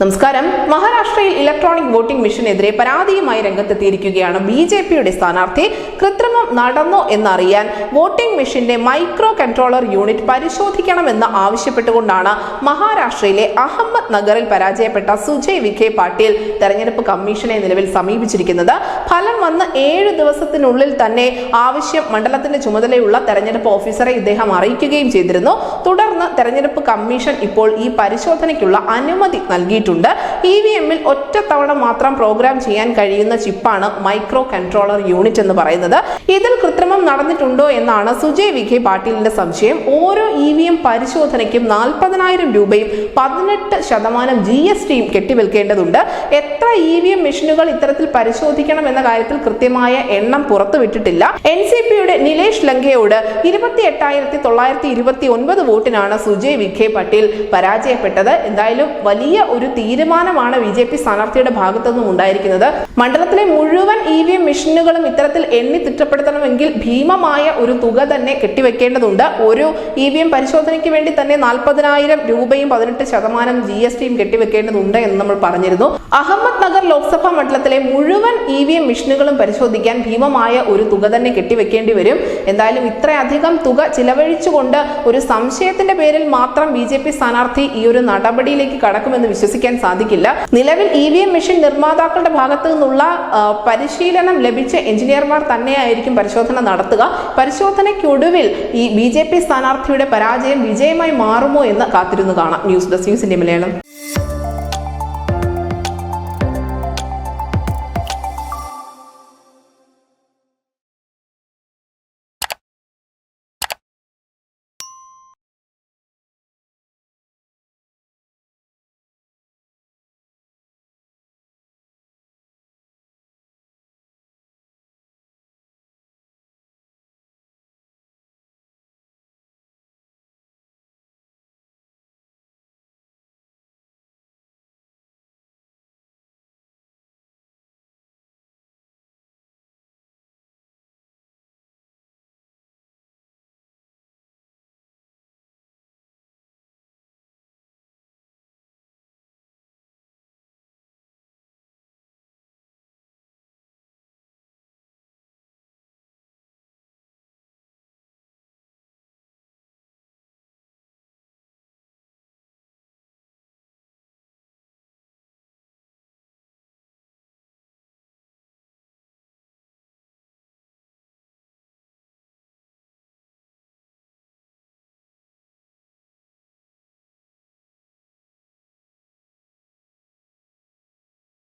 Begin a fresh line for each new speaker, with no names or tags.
നമസ്കാരം. മഹാരാഷ്ട്രയിൽ electronic voting മെഷീനെതിരെ പരാതിയുമായി രംഗത്തെത്തിയിരിക്കുകയാണ് ബിജെപിയുടെ സ്ഥാനാർത്ഥി. കൃത്രിമം നടന്നോ എന്നറിയാൻ വോട്ടിംഗ് മെഷീന്റെ മൈക്രോ കൺട്രോളർ യൂണിറ്റ് പരിശോധിക്കണമെന്ന് ആവശ്യപ്പെട്ടുകൊണ്ടാണ് മഹാരാഷ്ട്രയിലെ അഹമ്മദ് നഗറിൽ പരാജയപ്പെട്ട സുജയ് വിഖെ പാട്ടീൽ തെരഞ്ഞെടുപ്പ് കമ്മീഷനെ നിലവിൽ സമീപിച്ചിരിക്കുന്നത്. ഫലം വന്ന് 7 ദിവസത്തിനുള്ളിൽ തന്നെ ആവശ്യം മണ്ഡലത്തിന്റെ ചുമതലയുള്ള തെരഞ്ഞെടുപ്പ് ഓഫീസറെ ഇദ്ദേഹം അറിയിക്കുകയും ചെയ്തിരുന്നു. തുടർന്ന് തെരഞ്ഞെടുപ്പ് കമ്മീഷൻ ഇപ്പോൾ ഈ പരിശോധനയ്ക്കുള്ള അനുമതി നൽകി. ഇവിഎമ്മിൽ ഒറ്റത്തവണ മാത്രം പ്രോഗ്രാം ചെയ്യാൻ കഴിയുന്ന ചിപ്പാണ് മൈക്രോ കൺട്രോളർ യൂണിറ്റ് എന്ന് പറയുന്നത്. ഇതിൽ കൃത്രിമം നടന്നിട്ടുണ്ടോ എന്നാണ് സുജയ് വിഖെ പാട്ടീലിന്റെ സംശയം. ഓരോ ഇവിഎം പരിശോധനയ്ക്കും 40,000 രൂപയും 18% GSTയും കെട്ടിവെക്കേണ്ടതുണ്ട്. എത്ര ഇവിഎം മെഷീനുകൾ ഇത്തരത്തിൽ പരിശോധിക്കണം എന്ന കാര്യത്തിൽ കൃത്യമായ എണ്ണം പുറത്തുവിട്ടിട്ടില്ല. എൻസിപിയുടെ നിലേഷ് ലങ്കയോട് 28,929 വോട്ടിനാണ് സുജയ് വിഖെ പാട്ടീൽ പരാജയപ്പെട്ടത്. എന്തായാലും വലിയ ഒരു തീരുമാനമാണ് ബിജെപി സ്ഥാനാർത്ഥിയുടെ ഭാഗത്തുനിന്നും ഉണ്ടായിരിക്കുന്നത്. മണ്ഡലത്തിലെ മുഴുവൻ ഇവിഎം മെഷീനുകളും ഇത്തരത്തിൽ എണ്ണി തിട്ടപ്പെടുത്തണമെങ്കിൽ ഭീമമായ ഒരു തുക തന്നെ കെട്ടിവെക്കേണ്ടതുണ്ട്. ഒരു ഇവിഎം പരിശോധനയ്ക്ക് വേണ്ടി തന്നെ 40,000 രൂപയും 18% GSTയും കെട്ടിവെക്കേണ്ടതുണ്ട് എന്ന് നമ്മൾ പറഞ്ഞിരുന്നു. അഹമ്മദ് നഗർ ലോക്സഭാ മണ്ഡലത്തിലെ മുഴുവൻ ഇവിഎം മെഷീനുകളും പരിശോധിക്കാൻ ഭീമമായ ഒരു തുക തന്നെ കെട്ടിവെക്കേണ്ടി വരും. എന്തായാലും ഇത്രയധികം തുക ചിലവഴിച്ചുകൊണ്ട് ഒരു സംശയത്തിന്റെ പേരിൽ മാത്രം ബിജെപി സ്ഥാനാർത്ഥി ഈ ഒരു നടപടിയിലേക്ക് കടക്കുമെന്ന് വിശ്വസിക്കാൻ സാധിക്കില്ല. നിലവിൽ ഇവിഎം മെഷീൻ നിർമ്മാതാക്കളുടെ ഭാഗത്തു നിന്നുള്ള പരിശീലനം ലഭിച്ച എഞ്ചിനീയർമാർ തന്നെയായിരിക്കും പരിശോധന നടത്തുക. പരിശോധനയ്ക്കൊടുവിൽ ഈ ബിജെപി സ്ഥാനാർത്ഥിയുടെ പരാജയം വിജയമായി മാറുമോ എന്ന് കാത്തിരുന്നു കാണാം. ന്യൂസ് ഡെസ്ക് ന്യൂസിന്റെ മലയാളം.